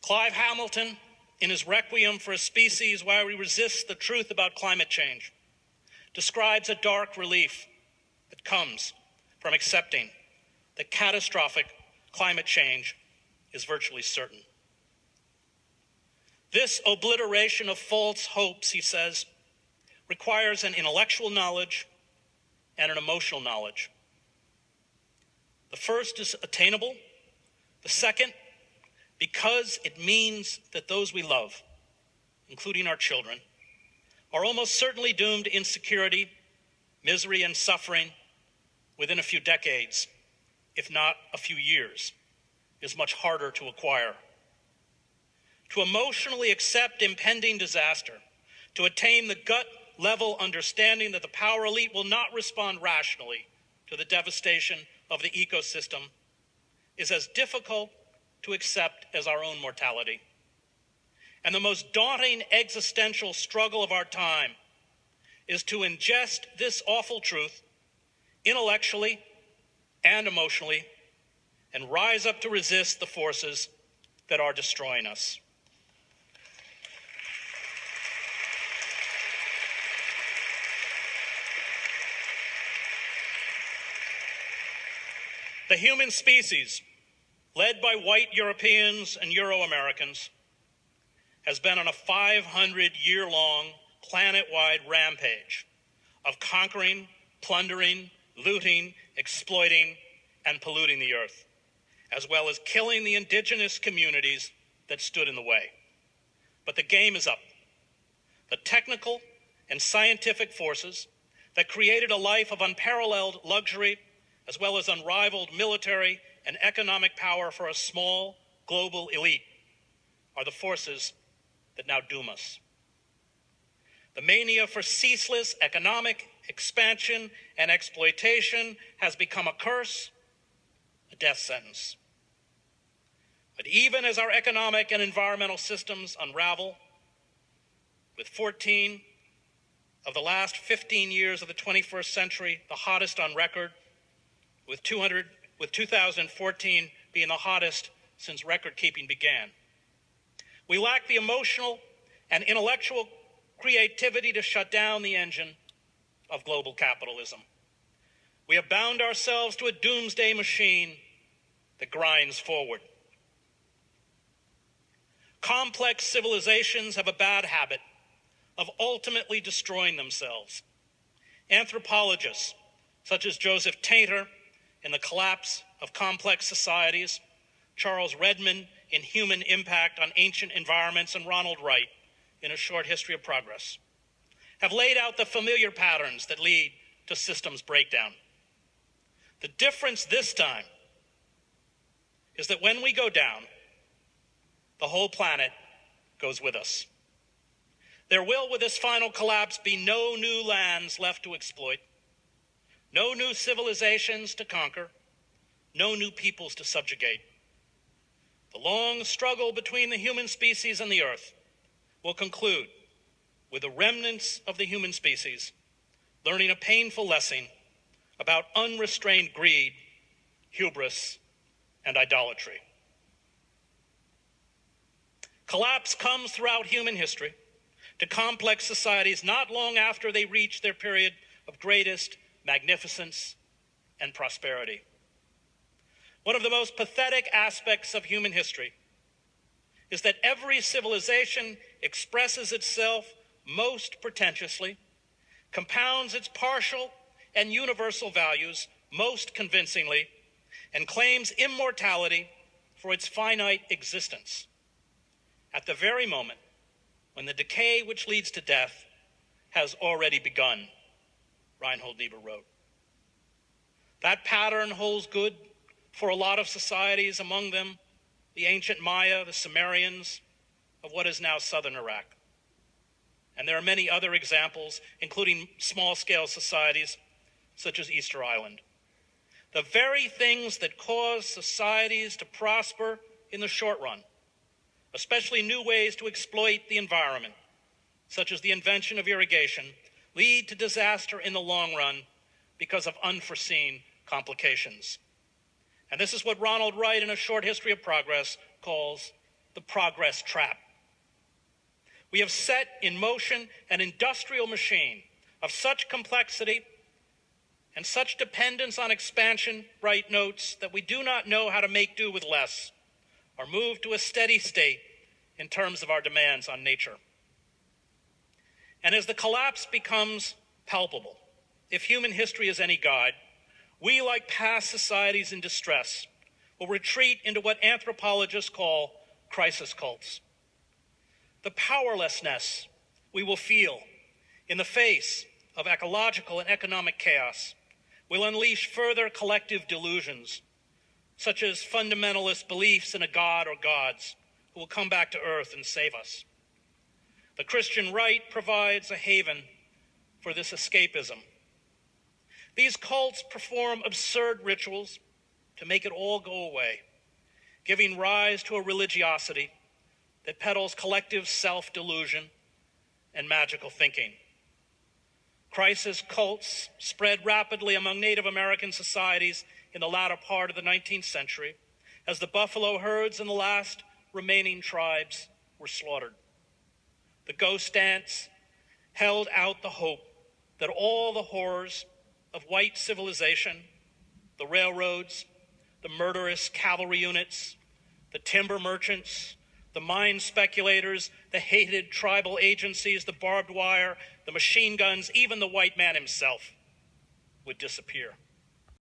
Clive Hamilton, in his Requiem for a Species While We Resist the Truth About Climate Change, describes a dark relief that comes from accepting that catastrophic climate change is virtually certain. This obliteration of false hopes, he says, requires an intellectual knowledge and an emotional knowledge. The first is attainable. The second, because it means that those we love, including our children, are almost certainly doomed to insecurity, misery, and suffering within a few decades, if not a few years, is much harder to acquire. To emotionally accept impending disaster, to attain the gut-level understanding that the power elite will not respond rationally to the devastation of the ecosystem, is as difficult to accept as our own mortality. And the most daunting existential struggle of our time is to ingest this awful truth intellectually and emotionally and rise up to resist the forces that are destroying us. The human species, led by white Europeans and Euro-Americans, has been on a 500-year-long planet-wide rampage of conquering, plundering, looting, exploiting, and polluting the earth, as well as killing the indigenous communities that stood in the way. But the game is up. The technical and scientific forces that created a life of unparalleled luxury, as well as unrivaled military and economic power for a small global elite, are the forces that now doom us. The mania for ceaseless economic expansion and exploitation has become a curse, a death sentence. But even as our economic and environmental systems unravel, with 14 of the last 15 years of the 21st century the hottest on record, with 2014 being the hottest since record-keeping began, we lack the emotional and intellectual creativity to shut down the engine of global capitalism. We have bound ourselves to a doomsday machine that grinds forward. Complex civilizations have a bad habit of ultimately destroying themselves. Anthropologists such as Joseph Tainter in The Collapse of Complex Societies, Charles Redmond in Human Impact on Ancient Environments, and Ronald Wright in A Short History of Progress, have laid out the familiar patterns that lead to systems breakdown. The difference this time is that when we go down, the whole planet goes with us. There will, with this final collapse, be no new lands left to exploit, no new civilizations to conquer, no new peoples to subjugate. The long struggle between the human species and the earth will conclude with the remnants of the human species learning a painful lesson about unrestrained greed, hubris, and idolatry. Collapse comes throughout human history to complex societies not long after they reach their period of greatest magnificence and prosperity. One of the most pathetic aspects of human history is that every civilization expresses itself most pretentiously, compounds its partial and universal values most convincingly, and claims immortality for its finite existence at the very moment when the decay which leads to death has already begun, Reinhold Niebuhr wrote. That pattern holds good for a lot of societies, among them the ancient Maya, the Sumerians, of what is now southern Iraq. And there are many other examples, including small-scale societies such as Easter Island. The very things that cause societies to prosper in the short run, especially new ways to exploit the environment, such as the invention of irrigation, lead to disaster in the long run because of unforeseen complications. And this is what Ronald Wright in A Short History of Progress calls the progress trap. We have set in motion an industrial machine of such complexity and such dependence on expansion right notes that we do not know how to make do with less or move to a steady state in terms of our demands on nature. And as the collapse becomes palpable, if human history is any guide, we, like past societies in distress, will retreat into what anthropologists call crisis cults. The powerlessness we will feel in the face of ecological and economic chaos will unleash further collective delusions, such as fundamentalist beliefs in a god or gods who will come back to earth and save us. The Christian right provides a haven for this escapism. These cults perform absurd rituals to make it all go away, giving rise to a religiosity that peddles collective self-delusion and magical thinking. Crisis cults spread rapidly among Native American societies in the latter part of the 19th century as the buffalo herds and the last remaining tribes were slaughtered. The ghost dance held out the hope that all the horrors of white civilization, the railroads, the murderous cavalry units, the timber merchants, the mine speculators, the hated tribal agencies, the barbed wire, the machine guns, even the white man himself would disappear.